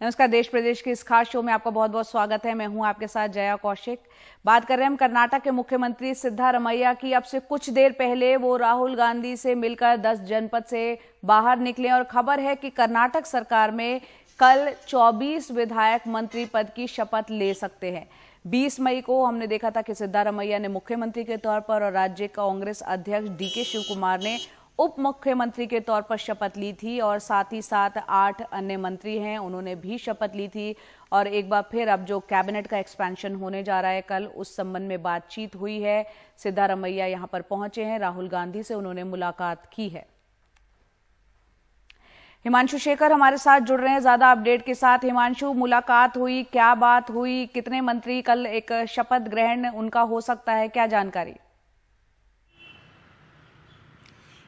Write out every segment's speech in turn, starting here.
नमस्कार, देश प्रदेश के इस खास शो में आपका बहुत बहुत स्वागत है। मैं हूं आपके साथ जया कौशिक। बात कर रहे हैं हम कर्नाटक के मुख्यमंत्री सिद्धारमैया की। अब से कुछ देर पहले वो राहुल गांधी से मिलकर 10 जनपद से बाहर निकले और खबर है कि कर्नाटक सरकार में कल 24 विधायक मंत्री पद की शपथ ले सकते हैं। 20 मई को हमने देखा था कि सिद्धारमैया ने मुख्यमंत्री के तौर पर और राज्य कांग्रेस अध्यक्ष डीके शिव कुमार ने उप मुख्यमंत्री के तौर पर शपथ ली थी और साथ ही साथ 8 अन्य मंत्री हैं, उन्होंने भी शपथ ली थी। और एक बार फिर अब जो कैबिनेट का एक्सपेंशन होने जा रहा है कल, उस संबंध में बातचीत हुई है। सिद्धारमैया यहां पर पहुंचे हैं, राहुल गांधी से उन्होंने मुलाकात की है। हिमांशु शेखर हमारे साथ जुड़ रहे हैं ज्यादा अपडेट के साथ। हिमांशु, मुलाकात हुई, क्या बात हुई, कितने मंत्री कल एक शपथ ग्रहण उनका हो सकता है, क्या जानकारी?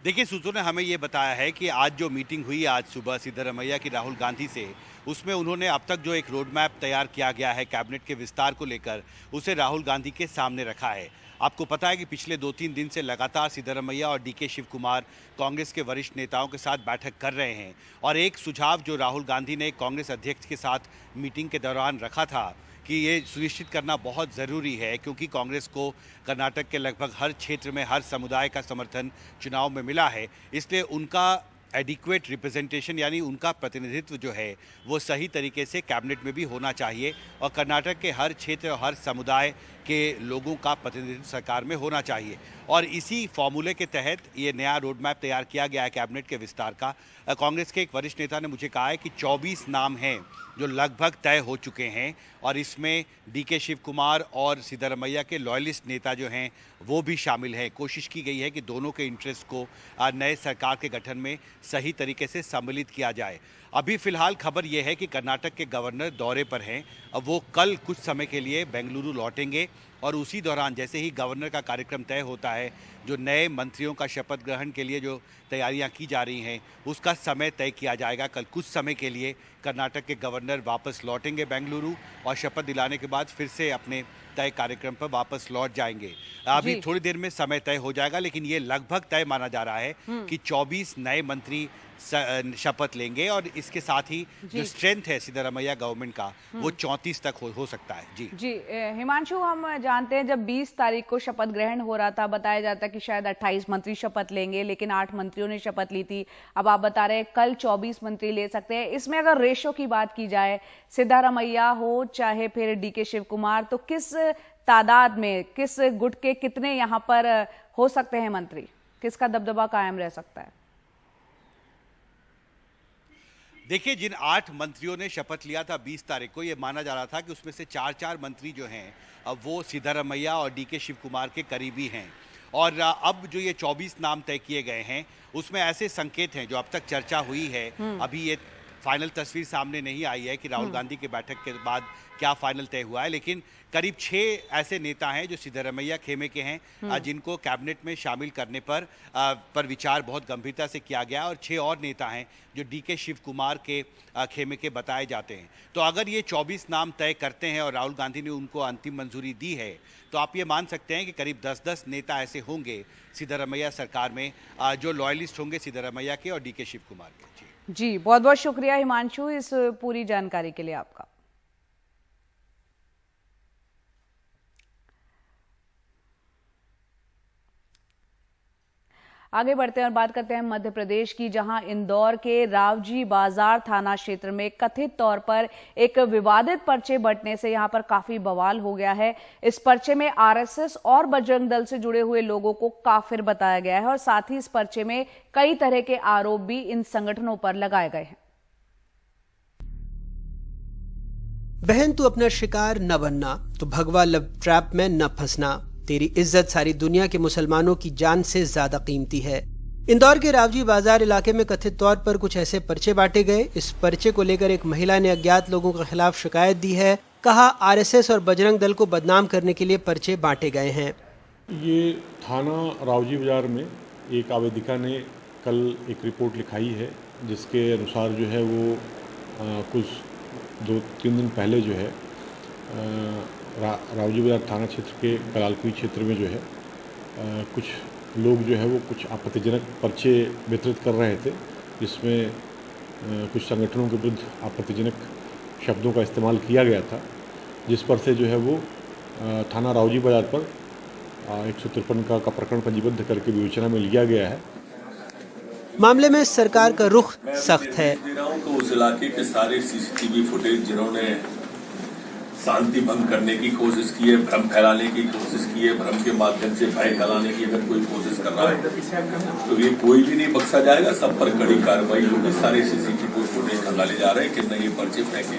देखिए, सूत्रों ने हमें ये बताया है कि आज जो मीटिंग हुई आज सुबह सिद्धारमैया की राहुल गांधी से, उसमें उन्होंने अब तक जो एक रोड मैप तैयार किया गया है कैबिनेट के विस्तार को लेकर, उसे राहुल गांधी के सामने रखा है। आपको पता है कि पिछले 2-3 दिन से लगातार सिद्धारमैया और डीके शिव कुमार कांग्रेस के वरिष्ठ नेताओं के साथ बैठक कर रहे हैं और एक सुझाव जो राहुल गांधी ने कांग्रेस अध्यक्ष के साथ मीटिंग के दौरान रखा था कि ये सुनिश्चित करना बहुत ज़रूरी है, क्योंकि कांग्रेस को कर्नाटक के लगभग हर क्षेत्र में हर समुदाय का समर्थन चुनाव में मिला है, इसलिए उनका एडिक्वेट रिप्रेजेंटेशन यानी उनका प्रतिनिधित्व जो है वो सही तरीके से कैबिनेट में भी होना चाहिए और कर्नाटक के हर क्षेत्र और हर समुदाय के लोगों का प्रतिनिधित्व सरकार में होना चाहिए। और इसी फॉर्मूले के तहत ये नया रोड मैप तैयार किया गया है कैबिनेट के विस्तार का। कांग्रेस के एक वरिष्ठ नेता ने मुझे कहा है कि 24 नाम हैं जो लगभग तय हो चुके हैं और इसमें डीके शिव कुमार और सिद्धारमैया के लॉयलिस्ट नेता जो हैं वो भी शामिल हैं। कोशिश की गई है कि दोनों के इंटरेस्ट को नए सरकार के गठन में सही तरीके से सम्मिलित किया जाए। अभी फिलहाल खबर यह है कि कर्नाटक के गवर्नर दौरे पर हैं। अब वो कल कुछ समय के लिए बेंगलुरु लौटेंगे और उसी दौरान जैसे ही गवर्नर का कार्यक्रम तय होता है, जो नए मंत्रियों का शपथ ग्रहण के लिए जो तैयारियां की जा रही हैं उसका समय तय किया जाएगा। कल कुछ समय के लिए कर्नाटक के गवर्नर वापस लौटेंगे बेंगलुरु और शपथ दिलाने के बाद फिर से अपने तय कार्यक्रम पर वापस लौट जाएंगे। अभी थोड़ी देर में समय तय हो जाएगा, लेकिन ये लगभग तय माना जा रहा है कि 24 नए मंत्री शपथ लेंगे और इसके साथ ही जो स्ट्रेंथ है सिद्धारमैया गवर्नमेंट का वो 34 तक हो सकता है। जी हिमांशु, हम जानते हैं जब 20 तारीख को शपथ ग्रहण हो रहा था, बताया जाता कि शायद 28 मंत्री शपथ लेंगे, लेकिन 8 मंत्रियों ने शपथ ली थी। अब आप बता रहे हैं कल 24 मंत्री ले सकते हैं। इसमें अगर रेशो की बात की जाए, सिद्धारमैया हो चाहे फिर डीके शिव कुमार, तो किस तादाद में, किस गुट के कितने यहाँ पर हो सकते हैं मंत्री, किसका दबदबा कायम रह सकता है? देखिए, जिन 8 मंत्रियों ने शपथ लिया था 20 तारीख को, ये माना जा रहा था कि उसमें से 4-4 मंत्री जो हैं अब वो सिद्धारमैया और डीके शिव कुमार के करीबी हैं। और अब जो ये 24 नाम तय किए गए हैं उसमें ऐसे संकेत हैं जो अब तक चर्चा हुई है। अभी ये फाइनल तस्वीर सामने नहीं आई है कि राहुल गांधी की बैठक के बाद क्या फाइनल तय हुआ है, लेकिन करीब 6 ऐसे नेता हैं जो सिद्धारमैया खेमे के हैं जिनको कैबिनेट में शामिल करने पर विचार बहुत गंभीरता से किया गया और 6 और नेता हैं जो डीके शिव कुमार के खेमे के बताए जाते हैं। तो अगर ये 24 नाम तय करते हैं और राहुल गांधी ने उनको अंतिम मंजूरी दी है, तो आप ये मान सकते हैं कि करीब 10-10 नेता ऐसे होंगे सिद्धारमैया सरकार में जो लॉयलिस्ट होंगे सिद्धारमैया के और डीके शिव कुमार के। जी, बहुत बहुत शुक्रिया हिमांशु इस पूरी जानकारी के लिए आपका। आगे बढ़ते हैं और बात करते हैं मध्य प्रदेश की, जहां इंदौर के रावजी बाजार थाना क्षेत्र में कथित तौर पर एक विवादित पर्चे बंटने से यहां पर काफी बवाल हो गया है। इस पर्चे में आरएसएस और बजरंग दल से जुड़े हुए लोगों को काफिर बताया गया है और साथ ही इस पर्चे में कई तरह के आरोप भी इन संगठनों पर लगाए गए हैं। बहन, तू अपना शिकार न बनना, तो भगवा लव ट्रैप में न फंसना। तेरी इज्जत सारी दुनिया के मुसलमानों की जान से ज्यादा कीमती है। इंदौर के रावजी बाजार इलाके में कथित तौर पर कुछ ऐसे पर्चे बांटे गए। इस पर्चे को लेकर एक महिला ने अज्ञात लोगों के खिलाफ शिकायत दी है। कहा, आरएसएस और बजरंग दल को बदनाम करने के लिए पर्चे बांटे गए हैं। ये थाना रावजी बाजार में एक आवेदिका ने कल एक रिपोर्ट लिखाई है, जिसके अनुसार जो है वो कुछ 2-3 दिन पहले जो है रावजी बाजार थाना क्षेत्र के कलालपुरी क्षेत्र में जो है कुछ लोग जो है वो कुछ आपत्तिजनक पर्चे वितरित कर रहे थे, जिसमें कुछ संगठनों के विरुद्ध आपत्तिजनक शब्दों का इस्तेमाल किया गया था, जिस पर से जो है वो थाना रावजी बाजार पर 153 का प्रकरण पंजीबद्ध करके विवेचना में लिया गया है। मामले में सरकार का रुख सख्त है। उस इलाके के सारे सीसीटीवी फुटेज जिन्होंने शांति भंग करने की कोशिश की है, भ्रम फैलाने की कोशिश की है, भ्रम के माध्यम से भय फैलाने की अगर कोई कोशिश कर रहा है तो ये कोई भी नहीं बख्शा जाएगा। सब पर कड़ी कार्रवाई होगी। सारे सीसीटीवी फुटेज खंगाले जा रहे हैं कि नहीं पर्चे फेंके।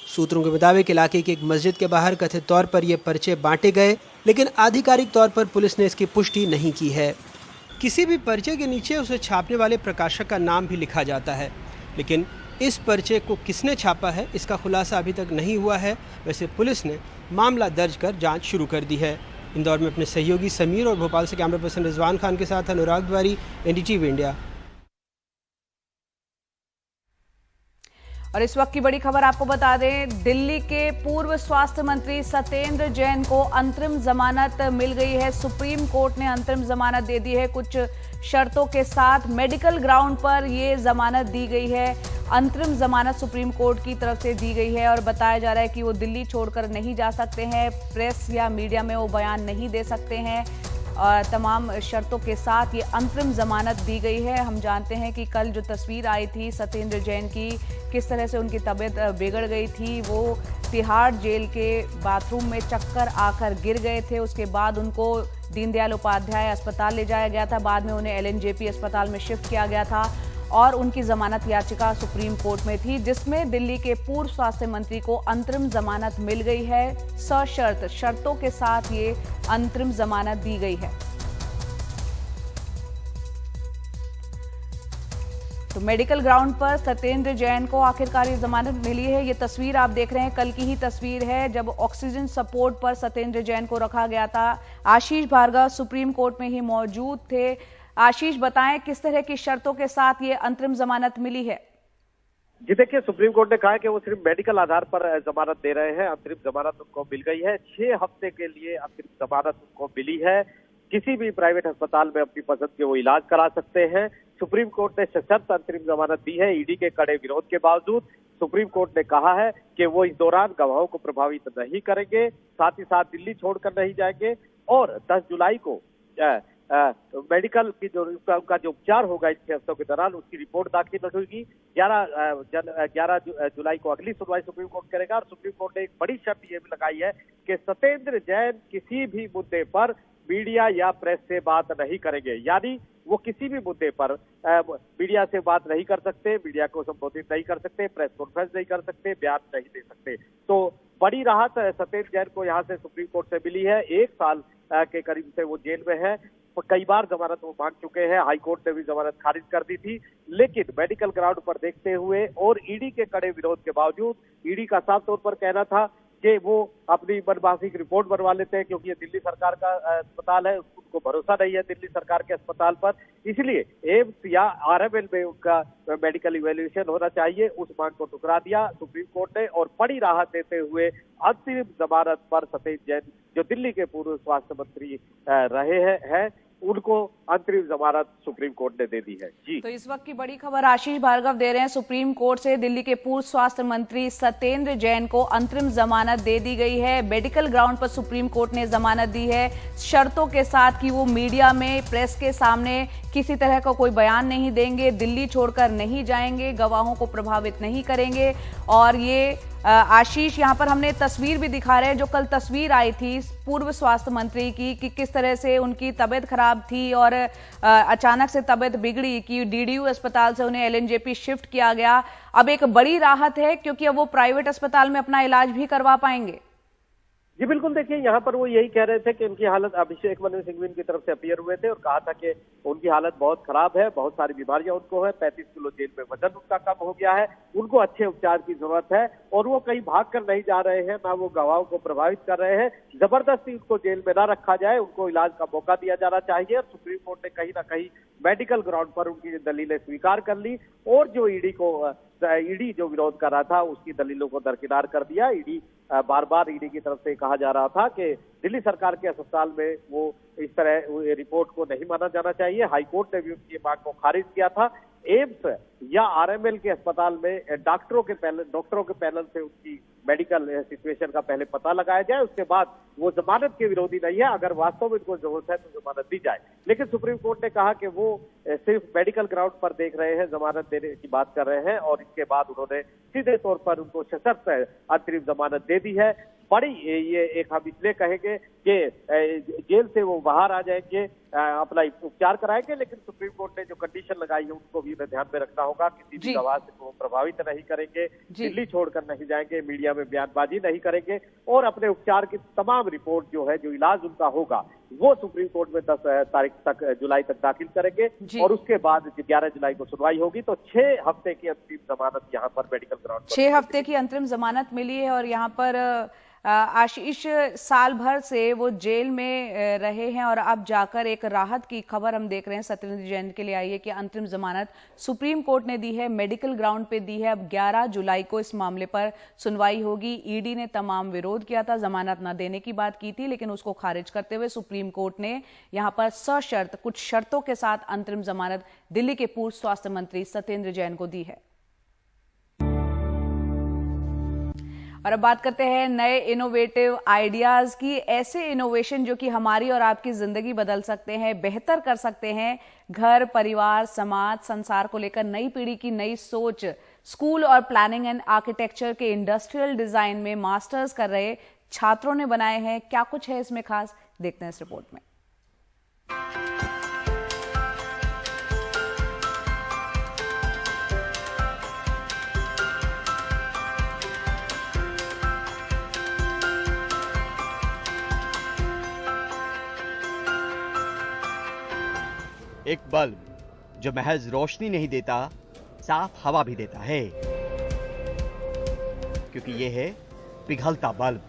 सूत्रों के मुताबिक इलाके की एक मस्जिद के बाहर कथित तौर पर ये पर्चे बांटे गए, लेकिन आधिकारिक तौर पर पुलिस ने इसकी पुष्टि नहीं की है। किसी भी पर्चे के नीचे उसे छापने वाले प्रकाशक का नाम भी लिखा जाता है, लेकिन इस पर्चे को किसने छापा है इसका खुलासा अभी तक नहीं हुआ है। वैसे पुलिस ने मामला दर्ज कर जांच शुरू कर दी है। इंदौर में अपने सहयोगी समीर और भोपाल से कैमरा पर्सन रिजवान खान के साथ अनुराग द्वारी, NDTV इंडिया। और इस वक्त की बड़ी खबर आपको बता दें, दिल्ली के पूर्व स्वास्थ्य मंत्री सत्येंद्र जैन को अंतरिम जमानत मिल गई है। सुप्रीम कोर्ट ने अंतरिम जमानत दे दी है, कुछ शर्तों के साथ। मेडिकल ग्राउंड पर ये जमानत दी गई है। अंतरिम जमानत सुप्रीम कोर्ट की तरफ से दी गई है और बताया जा रहा है कि वो दिल्ली छोड़कर नहीं जा सकते हैं। प्रेस या मीडिया में वो बयान नहीं दे सकते हैं। तमाम शर्तों के साथ ये अंतरिम जमानत दी गई है। हम जानते हैं कि कल जो तस्वीर आई थी सत्येंद्र जैन की, किस तरह से उनकी तबीयत बिगड़ गई थी। वो तिहाड़ जेल के बाथरूम में चक्कर आकर गिर गए थे। उसके बाद उनको दीनदयाल उपाध्याय अस्पताल ले जाया गया था। बाद में उन्हें LNJP अस्पताल में शिफ्ट किया गया था और उनकी जमानत याचिका सुप्रीम कोर्ट में थी, जिसमें दिल्ली के पूर्व स्वास्थ्य मंत्री को अंतरिम जमानत मिल गई है। सशर्त शर्तों के साथ ये अंतरिम जमानत दी गई है। तो मेडिकल ग्राउंड पर सत्येंद्र जैन को आखिरकार ये जमानत मिली है। ये तस्वीर आप देख रहे हैं, कल की ही तस्वीर है जब ऑक्सीजन सपोर्ट पर सत्येंद्र जैन को रखा गया था। आशीष भार्गव सुप्रीम कोर्ट में ही मौजूद थे। आशीष, बताएं किस तरह की शर्तों के साथ ये अंतरिम जमानत मिली है? जी देखिए, सुप्रीम कोर्ट ने कहा है कि वो सिर्फ मेडिकल आधार पर जमानत दे रहे हैं। अंतरिम जमानत उनको मिल गई है। 6 हफ्ते के लिए अंतरिम जमानत उनको मिली है। किसी भी प्राइवेट अस्पताल में अपनी पसंद के वो इलाज करा सकते हैं। सुप्रीम कोर्ट ने सशर्त अंतरिम जमानत दी है। ईडी के कड़े विरोध के बावजूद सुप्रीम कोर्ट ने कहा है कि वो इस दौरान गवाहों को प्रभावित नहीं करेंगे, साथ ही साथ दिल्ली छोड़कर नहीं जाएंगे और 10 जुलाई को मेडिकल की जो उनका जो उपचार होगा इन 6 हफ्तों के दौरान उसकी रिपोर्ट दाखिल होगी। 11 जुलाई को अगली सुनवाई सुप्रीम कोर्ट करेगा। और सुप्रीम कोर्ट ने एक बड़ी शर्त ये भी लगाई है कि सत्येंद्र जैन किसी भी मुद्दे पर मीडिया या प्रेस से बात नहीं करेंगे। यानी वो किसी भी मुद्दे पर मीडिया से बात नहीं कर सकते, मीडिया को संबोधित नहीं कर सकते, प्रेस कॉन्फ्रेंस नहीं कर सकते, बयान नहीं दे सकते। तो बड़ी राहत सत्येंद्र जैन को यहाँ से सुप्रीम कोर्ट से मिली है। 1 साल के करीब से वो जेल में है। कई बार जमानत वो मांग चुके हैं। हाईकोर्ट ने भी जमानत खारिज कर दी थी, लेकिन मेडिकल ग्राउंड पर देखते हुए और ईडी के कड़े विरोध के बावजूद, ईडी का साफ तौर पर कहना था कि वो अपनी मनमाफिक रिपोर्ट बनवा लेते हैं, क्योंकि ये दिल्ली सरकार का अस्पताल है, उनको भरोसा नहीं है दिल्ली सरकार के अस्पताल पर। इसलिए एम्स या RML में उनका मेडिकल इवैल्यूएशन होना चाहिए। उस मांग को ठुकरा दिया सुप्रीम कोर्ट ने और बड़ी राहत देते हुए अंतरिम जमानत पर सत्येंद्र जैन, जो दिल्ली के पूर्व स्वास्थ्य मंत्री रहे हैं, उनको अंतरिम जमानत सुप्रीम कोर्ट ने दे दी है। जी, तो इस वक्त की बड़ी खबर आशीष भार्गव दे रहे हैं। सुप्रीम कोर्ट से दिल्ली के पूर्व स्वास्थ्य मंत्री सत्येंद्र जैन को अंतरिम जमानत दे दी गई है। मेडिकल ग्राउंड पर सुप्रीम कोर्ट ने जमानत दी है, शर्तों के साथ कि वो मीडिया में, प्रेस के सामने किसी तरह का कोई बयान नहीं देंगे, दिल्ली छोड़कर नहीं जाएंगे, गवाहों को प्रभावित नहीं करेंगे। और ये आशीष, यहाँ पर हमने तस्वीर भी दिखा रहे हैं, जो कल तस्वीर आई थी पूर्व स्वास्थ्य मंत्री की, कि किस तरह से उनकी तबीयत खराब थी और अचानक से तबीयत बिगड़ी कि DDU अस्पताल से उन्हें LNJP शिफ्ट किया गया। अब एक बड़ी राहत है क्योंकि अब वो प्राइवेट अस्पताल में अपना इलाज भी करवा पाएंगे। जी बिल्कुल, देखिए यहाँ पर वो यही कह रहे थे कि उनकी हालत, अभिषेक मनु सिंघवी की तरफ से अपीयर हुए थे और कहा था कि उनकी हालत बहुत खराब है, बहुत सारी बीमारियां उनको है, 35 किलो जेल में वजन उनका कम हो गया है, उनको अच्छे उपचार की जरूरत है और वो कहीं भाग कर नहीं जा रहे हैं, ना वो गवाहों को प्रभावित कर रहे हैं। जबरदस्ती उनको जेल में ना रखा जाए, उनको इलाज का मौका दिया जाना चाहिए। और सुप्रीम कोर्ट ने कहीं ना कहीं मेडिकल ग्राउंड पर उनकी दलीलें स्वीकार कर ली और जो ईडी जो विरोध कर रहा था उसकी दलीलों को दरकिनार कर दिया। ईडी बार बार ईडी की तरफ से कहा जा रहा था कि दिल्ली सरकार के अस्पताल में वो इस तरह रिपोर्ट को नहीं माना जाना चाहिए। हाईकोर्ट ने भी उनकी मांग को खारिज किया था। एम्स या आरएमएल के अस्पताल में डॉक्टरों के पैनल से उनकी मेडिकल सिचुएशन का पहले पता लगाया जाए, उसके बाद वो जमानत के विरोधी नहीं है। अगर वास्तव में इनको जरूरत है तो जमानत दी जाए। लेकिन सुप्रीम कोर्ट ने कहा कि वो सिर्फ मेडिकल ग्राउंड पर देख रहे हैं, जमानत देने की बात कर रहे हैं, और इसके बाद उन्होंने सीधे तौर पर उनको सशर्त अंतरिम जमानत दे दी है। बड़ी ये एक हम इसलिए कहेंगे कि जेल से वो बाहर आ जाएंगे, अपना उपचार कराएंगे, लेकिन सुप्रीम कोर्ट ने जो कंडीशन लगाई है उनको भी हमें ध्यान में रखना होगा। किसी भी गवाह से वो प्रभावित नहीं करेंगे, दिल्ली छोड़कर नहीं जाएंगे, मीडिया में बयानबाजी नहीं करेंगे, और अपने उपचार की तमाम रिपोर्ट जो है, जो इलाज उनका होगा, वो सुप्रीम कोर्ट में 10 जुलाई तक दाखिल करेंगे, और उसके बाद 11 जुलाई को सुनवाई होगी। तो 6 हफ्ते की अंतरिम जमानत यहाँ पर मेडिकल ग्राउंड 6 हफ्ते की अंतरिम जमानत मिली है। और यहाँ पर आशीष साल भर से वो जेल में रहे हैं, और अब जाकर एक राहत की खबर हम देख रहे हैं सत्येंद्र जैन के लिए आई है कि अंतरिम जमानत सुप्रीम कोर्ट ने दी है, मेडिकल ग्राउंड पे दी है। अब 11 जुलाई को इस मामले पर सुनवाई होगी। ईडी ने तमाम विरोध किया था, जमानत न देने की बात की थी, लेकिन उसको खारिज करते हुए सुप्रीम कोर्ट ने यहाँ पर सशर्त कुछ शर्तों के साथ अंतरिम जमानत दिल्ली के पूर्व स्वास्थ्य मंत्री सत्येंद्र जैन को दी है। और अब बात करते हैं नए इनोवेटिव आइडियाज की। ऐसे इनोवेशन जो कि हमारी और आपकी जिंदगी बदल सकते हैं, बेहतर कर सकते हैं। घर, परिवार, समाज, संसार को लेकर नई पीढ़ी की नई सोच। स्कूल और प्लानिंग एंड आर्किटेक्चर के इंडस्ट्रियल डिजाइन में मास्टर्स कर रहे छात्रों ने बनाए हैं। क्या कुछ है इसमें खास, देखते हैं इस रिपोर्ट में। एक बल्ब जो महज रोशनी नहीं देता, साफ हवा भी देता है, क्योंकि ये है पिघलता बल्ब।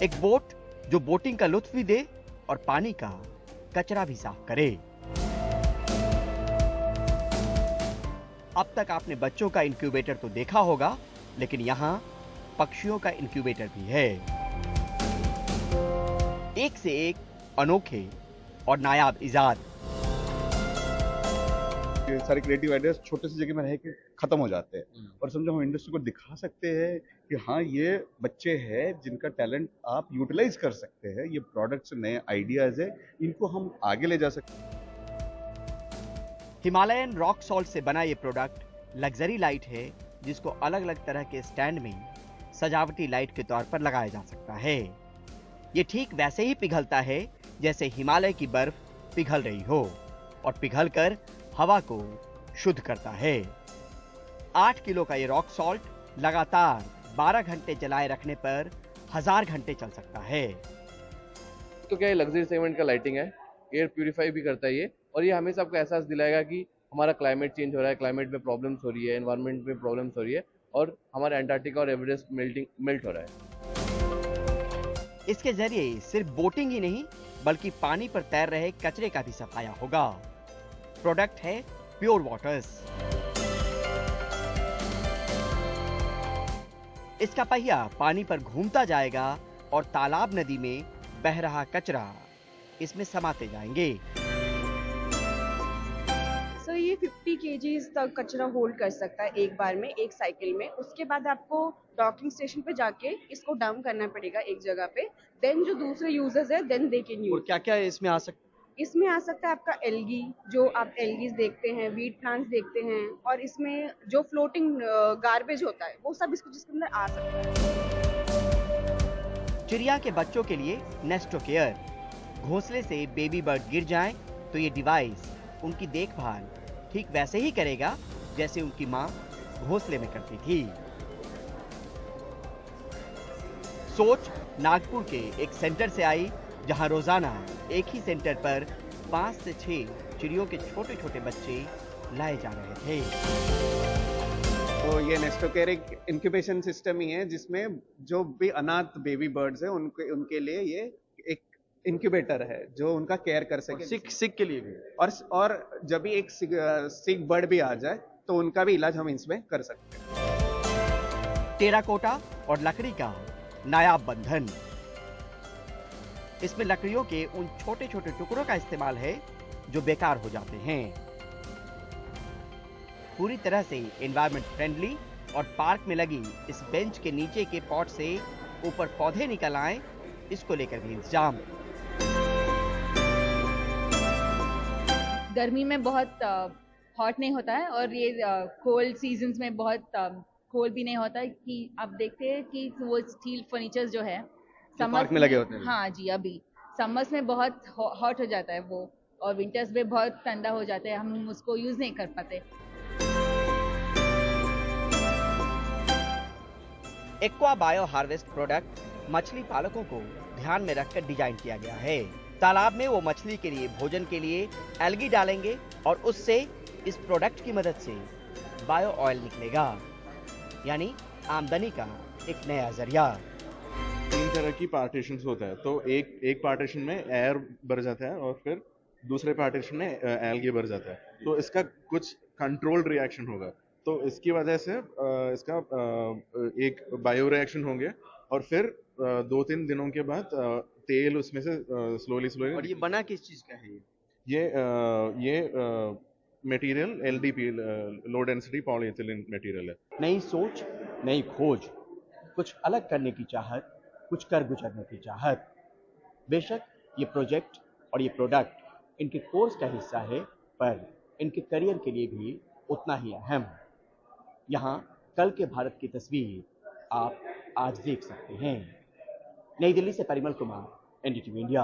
एक बोट जो बोटिंग का लुत्फ भी दे और पानी का कचरा भी साफ करे। अब तक आपने बच्चों का इंक्यूबेटर तो देखा होगा, लेकिन यहां पक्षियों का इंक्यूबेटर भी है। एक से एक अनोखे और नायाब इजाद। ये सारे क्रिएटिव आइडियाज छोटे सी जगह में रह के खत्म हो जाते हैं, और समझो हम इंडस्ट्री को दिखा सकते हैं कि हाँ, ये बच्चे हैं जिनका टैलेंट आप यूटिलाइज कर सकते हैं। ये प्रोडक्ट्स, नए आइडियाज है, इनको हम आगे ले जा सकते हैं। हिमालयन रॉक सॉल्ट से बना ये प्रोडक्ट लग्जरी लाइट है, जिसको अलग अलग तरह के स्टैंड में सजावटी लाइट के तौर पर लगाया जा सकता है। ये ठीक वैसे ही पिघलता है जैसे हिमालय की बर्फ पिघल रही हो, और पिघलकर हवा को शुद्ध करता है। 8 किलो का ये रॉक सॉल्ट लगातार 12 घंटे जलाए रखने पर 1000 घंटे चल सकता है। तो क्या ये लग्जरी सेगमेंट का लाइटिंग है, एयर प्यूरिफाई भी करता है ये, और ये हमेशा आपको एहसास दिलाएगा कि हमारा क्लाइमेट चेंज हो रहा है, क्लाइमेट में प्रॉब्लम्स हो रही है, एनवायरनमेंट में प्रॉब्लम्स हो रही है, और हमारा एंटार्क्टिका और एवरेस्ट मेल्ट हो रहा है। इसके जरिए सिर्फ बोटिंग ही नहीं, बल्कि पानी पर तैर रहे कचरे का भी सफाया होगा। प्रोडक्ट है प्योर वाटर्स। इसका पहिया पानी पर घूमता जाएगा और तालाब, नदी में बह रहा कचरा इसमें समाते जाएंगे। सर, ये 50 kgs तक कचरा होल्ड कर सकता है एक बार में, एक साइकिल में। उसके बाद आपको डॉकिंग स्टेशन पे जाके इसको डंप करना पड़ेगा एक जगह पे। देन जो दूसरे यूजर्स है, देन दे कैन यूज। और क्या क्या इसमें आ सकता है? इसमें आ सकता है आपका एल्गी, जो आप एल्गीज देखते हैं, वीट प्लांट्स देखते हैं, और इसमें जो फ्लोटिंग गार्बेज होता है वो सब इसको जिसके अंदर आ सकता है। चिड़िया के बच्चों के लिए नेस्टो केयर। घोंसले से बेबी बर्ड गिर जाए तो ये डिवाइस उनकी देखभाल ठीक वैसे ही करेगा जैसे उनकी मां घोंसले में करती थी। सोच नागपुर के एक सेंटर से आई, जहां रोजाना एक ही सेंटर पर 5 से 6 चिड़ियों के छोटे छोटे बच्चे लाए जा रहे थे। तो ये नेस्टो केयर एक इंक्यूबेशन सिस्टम ही है, जिसमें जो भी अनाथ बेबी बर्ड्स हैं उनके लिए ये एक इंक्यूबेटर है जो उनका केयर कर सके। सिक के लिए भी, और जब भी एक सिक बर्ड भी आ जाए तो उनका भी इलाज हम इसमें कर सकते हैं। टेराकोटा और लकड़ी का नायाब बंधन। इसमें लकड़ियों के उन छोटे छोटे टुकड़ों का इस्तेमाल है जो बेकार हो जाते हैं। पूरी तरह से एनवायरमेंट फ्रेंडली और पार्क में लगी इस बेंच के नीचे के पॉट से ऊपर पौधे निकल आए, इसको लेकर भी इंतजाम। गर्मी में बहुत हॉट नहीं होता है और ये कोल्ड सीजन्स में बहुत कोल्ड भी नहीं होता है कि आप देखते हैं कि वो स्टील फर्नीचर जो है पार्क में लगे होते हैं। हाँ जी, अभी समर्स में बहुत हॉट हो जाता है वो, और विंटर्स में बहुत ठंडा हो जाता है, हम उसको यूज नहीं कर पाते। एक्वा बायो हार्वेस्ट प्रोडक्ट मछली पालकों को ध्यान में रखकर डिजाइन किया गया है। तालाब में वो मछली के लिए भोजन के लिए एल्गी डालेंगे और उससे इस प्रोडक्ट की मदद से बायो ऑयल निकलेगा, यानी आमदनी का एक नया जरिया। 3 तरह की पार्टीशंस होता है, तो एक पार्टीशन में एयर भर जाता है और फिर दूसरे पार्टीशन में एल्गी भर जाता है, तो इसका कुछ कंट्रोल्ड रिएक्शन होगा, तो इसकी वजह से इसका एक बायो रिएक्शन होंगे और फिर 2-3 दिनों के बाद तेल उसमें से स्लोली। और ये बना किस चीज का है? ये material LDP, low density polyethylene material है। नई सोच, नई खोज, कुछ अलग करने की चाहत, कुछ कर गुजरने की चाहत। बेशक ये प्रोजेक्ट और ये प्रोडक्ट इनके कोर्स का हिस्सा है, पर इनके करियर के लिए भी उतना ही अहम। यहाँ कल के भारत की तस्वीर आप आज देख सकते हैं। नई दिल्ली से परिमल कुमार, NDTV इंडिया।